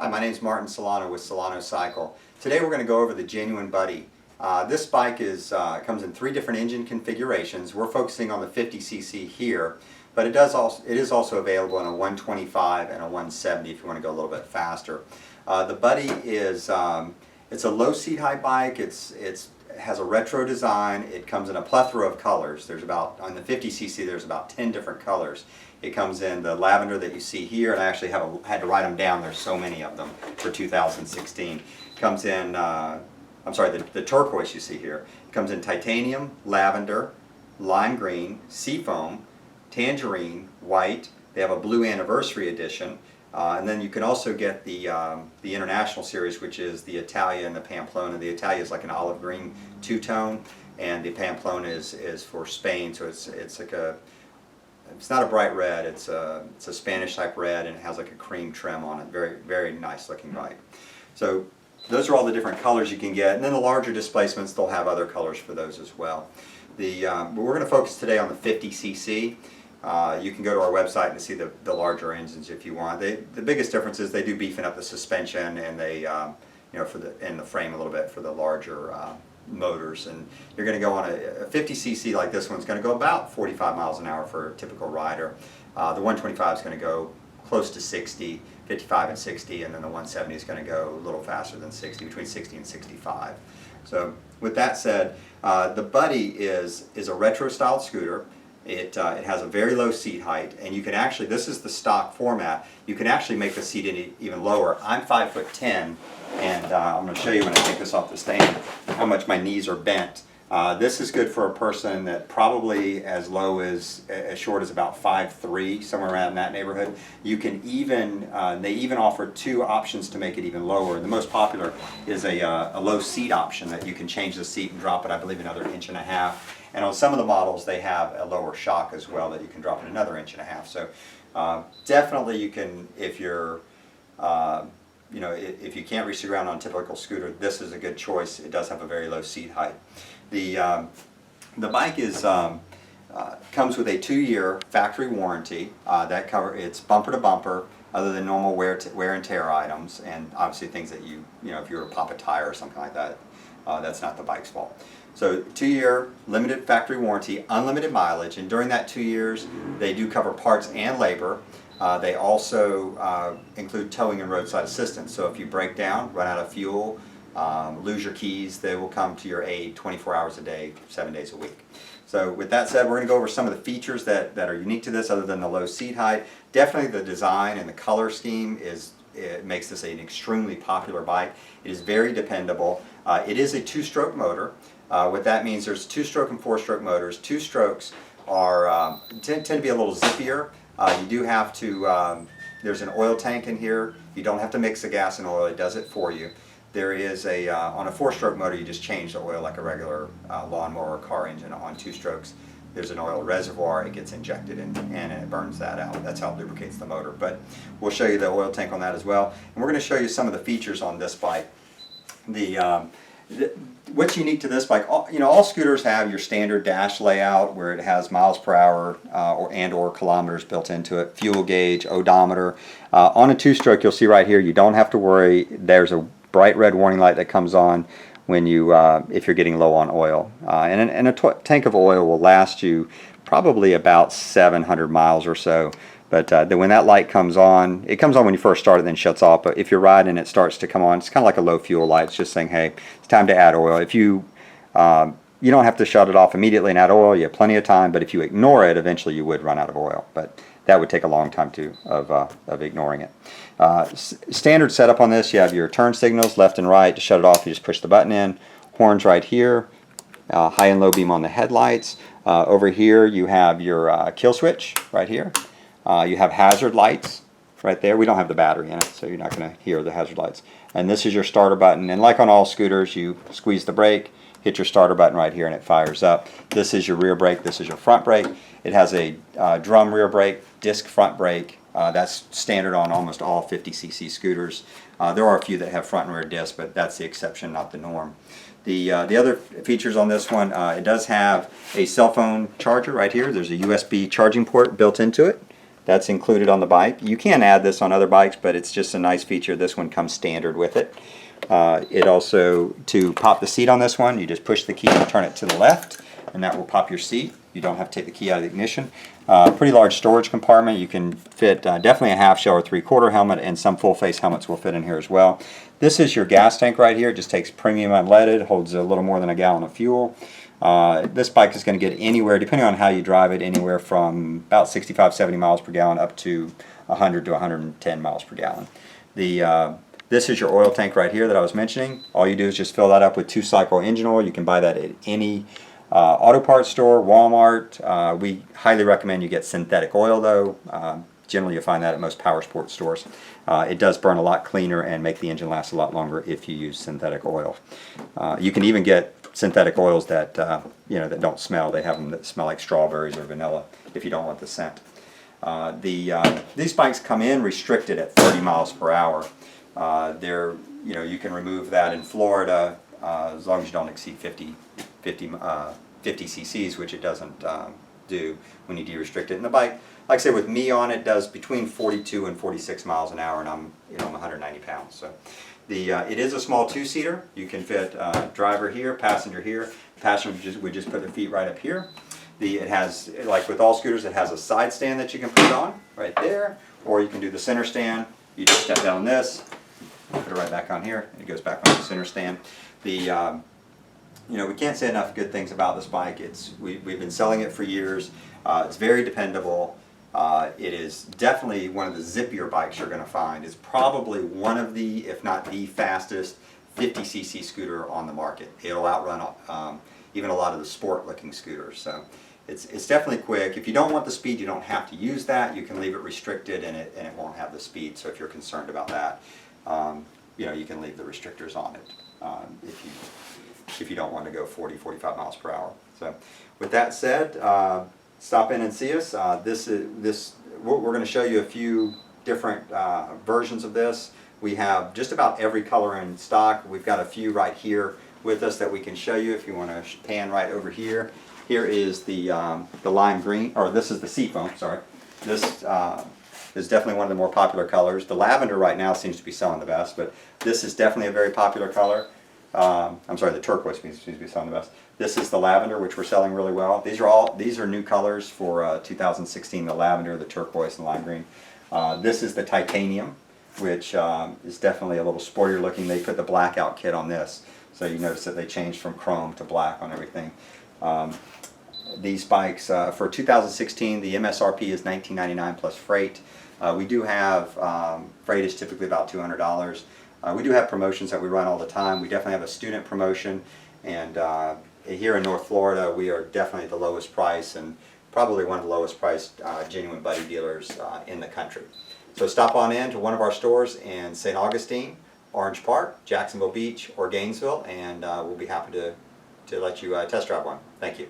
Hi, my name is Martin Solano with Solano Cycle. Today we're going to go over the Genuine Buddy. This bike comes in 3 different engine configurations. We're focusing on the 50cc here, but it is also available in a 125 and a 170 if you want to go a little bit faster. The Buddy is it's a low seat height bike. It has a retro design. It comes in a plethora of colors. On the 50cc there's about 10 different colors. It comes in the lavender that you see here, and I actually had to write them down. There's so many of them for 2016. Comes in, the turquoise you see here. It comes in titanium, lavender, lime green, seafoam, tangerine, white. They have a blue anniversary edition. And then you can also get the International Series, which is the Italia and the Pamplona. The Italia is like an olive green two-tone, and the Pamplona is for Spain, so it's not a bright red, it's a Spanish type red, and it has like a cream trim on it. Very, very nice looking bike. So those are all the different colors you can get, and then the larger displacements, they'll have other colors for those as well. We're going to focus today on the 50cc. You can go to our website and see the larger engines if you want. The biggest difference is they do beefing up the suspension, and they and the frame a little bit for the larger motors. And you're going to go on a 50cc like this one's going to go about 45 miles an hour for a typical rider. The 125 is going to go close to 60, 55 and 60, and then the 170 is going to go a little faster than 60, between 60 and 65. So with that said, the Buddy is a retro styled scooter. It has a very low seat height, and you can actually, this is the stock format, you can actually make the seat even lower. I'm 5'10", and I'm going to show you when I take this off the stand how much my knees are bent. This is good for a person that probably as short as about 5'3", somewhere around in that neighborhood. You can even, they even offer 2 options to make it even lower. And the most popular is a low seat option that you can change the seat and drop it, I believe, another 1.5 inches. And on some of the models they have a lower shock as well that you can drop it another 1.5 inches. So definitely you can, if you're if you can't reach the ground on a typical scooter, this is a good choice. It does have a very low seat height. The bike comes with a 2-year factory warranty. It's bumper to bumper, other than normal wear and tear items, and obviously things that if you were to pop a tire or something like that, that's not the bike's fault. So 2-year limited factory warranty, unlimited mileage, and during that 2 years they do cover parts and labor. They also include towing and roadside assistance. So if you break down, run out of fuel, lose your keys, they will come to your aid 24 hours a day, 7 days a week. So with that said, we're going to go over some of the features that are unique to this other than the low seat height. Definitely the design and the color scheme it makes this an extremely popular bike. It is very dependable. It is a 2-stroke motor. What that means, there's 2-stroke and 4-stroke motors. 2 strokes tend to be a little zippier. You do have to, there's an oil tank in here. You don't have to mix the gas and oil, it does it for you. There is on a 4-stroke motor you just change the oil like a regular lawnmower or car engine. On 2 strokes there's an oil reservoir, it gets injected in and it burns that out. That's how it lubricates the motor. But we'll show you the oil tank on that as well. And we're going to show you some of the features on this bike. What's unique to this bike, all scooters have your standard dash layout where it has miles per hour or kilometers built into it, fuel gauge, odometer. On a 2-stroke, you'll see right here, you don't have to worry. There's a bright red warning light that comes on when if you're getting low on oil. And a tank of oil will last you probably about 700 miles or so. But then when that light comes on, it comes on when you first start it, then shuts off. But if you're riding, it starts to come on. It's kind of like a low fuel light. It's just saying, hey, it's time to add oil. If you don't have to shut it off immediately and add oil. You have plenty of time. But if you ignore it, eventually you would run out of oil. But that would take a long time of ignoring it. Standard setup on this, you have your turn signals left and right. To shut it off, you just push the button in. Horns right here. High and low beam on the headlights. Over here you have your kill switch right here. You have hazard lights right there. We don't have the battery in it, so you're not going to hear the hazard lights. And this is your starter button. And like on all scooters, you squeeze the brake, hit your starter button right here, and it fires up. This is your rear brake. This is your front brake. It has a drum rear brake, disc front brake. That's standard on almost all 50cc scooters. There are a few that have front and rear discs, but that's the exception, not the norm. The other features on this one, it does have a cell phone charger right here. There's a USB charging port built into it. That's included on the bike. You can add this on other bikes, but it's just a nice feature. This one comes standard with it. It also, to pop the seat on this one, you just push the key and turn it to the left, and that will pop your seat. You don't have to take the key out of the ignition. Pretty large storage compartment. You can fit definitely a half shell or 3/4 helmet, and some full face helmets will fit in here as well. This is your gas tank right here. It just takes premium unleaded, holds a little more than a gallon of fuel. This bike is going to get anywhere, depending on how you drive it, anywhere from about 65-70 miles per gallon up to 100 to 110 miles per gallon. This is your oil tank right here that I was mentioning. All you do is just fill that up with 2-cycle engine oil. You can buy that at any auto parts store, Walmart. We highly recommend you get synthetic oil though. Generally you'll find that at most power sports stores. It does burn a lot cleaner and make the engine last a lot longer if you use synthetic oil. You can even get synthetic oils that that don't smell. They have them that smell like strawberries or vanilla if you don't want the scent. These bikes come in restricted at 30 miles per hour. You can remove that in Florida as long as you don't exceed 50 cc's, which it doesn't do when you de-restrict it. And the bike, like I said, with me on it, does between 42 and 46 miles an hour, and I'm 190 pounds. So it is a small 2-seater. You can fit driver here, passenger here. Passenger would just put their feet right up here. It has, like with all scooters, it has a side stand that you can put on right there, or you can do the center stand. You just step down this, put it right back on here, and it goes back on the center stand. We can't say enough good things about this bike. We've been selling it for years. It's very dependable. It is definitely one of the zippier bikes you're going to find. It's probably one of the, if not the fastest 50cc scooter on the market. It'll outrun even a lot of the sport-looking scooters. So it's definitely quick. If you don't want the speed, you don't have to use that. You can leave it restricted, and it won't have the speed. So if you're concerned about that, you can leave the restrictors on it if you don't want to go 40-45 miles per hour. So with that said, stop in and see us. We're going to show you a few different versions of this. We have just about every color in stock. We've got a few right here with us that we can show you if you want to pan right over here. Here is the lime green, or this is the seafoam, sorry. This is definitely one of the more popular colors. The lavender right now seems to be selling the best, but this is definitely a very popular color. I'm sorry, the turquoise seems to be selling the best. This is the lavender, which we're selling really well. These are new colors for 2016, the lavender, the turquoise, and lime green. This is the titanium, which is definitely a little sportier looking. They put the blackout kit on this, so you notice that they changed from chrome to black on everything. These bikes, for 2016, the MSRP is $19.99 plus freight. We do have, freight is typically about $200. We do have promotions that we run all the time. We definitely have a student promotion, and here in North Florida, we are definitely the lowest price and probably one of the lowest priced genuine buddy dealers in the country. So stop on in to one of our stores in St. Augustine, Orange Park, Jacksonville Beach, or Gainesville, and we'll be happy to let you test drive one. Thank you.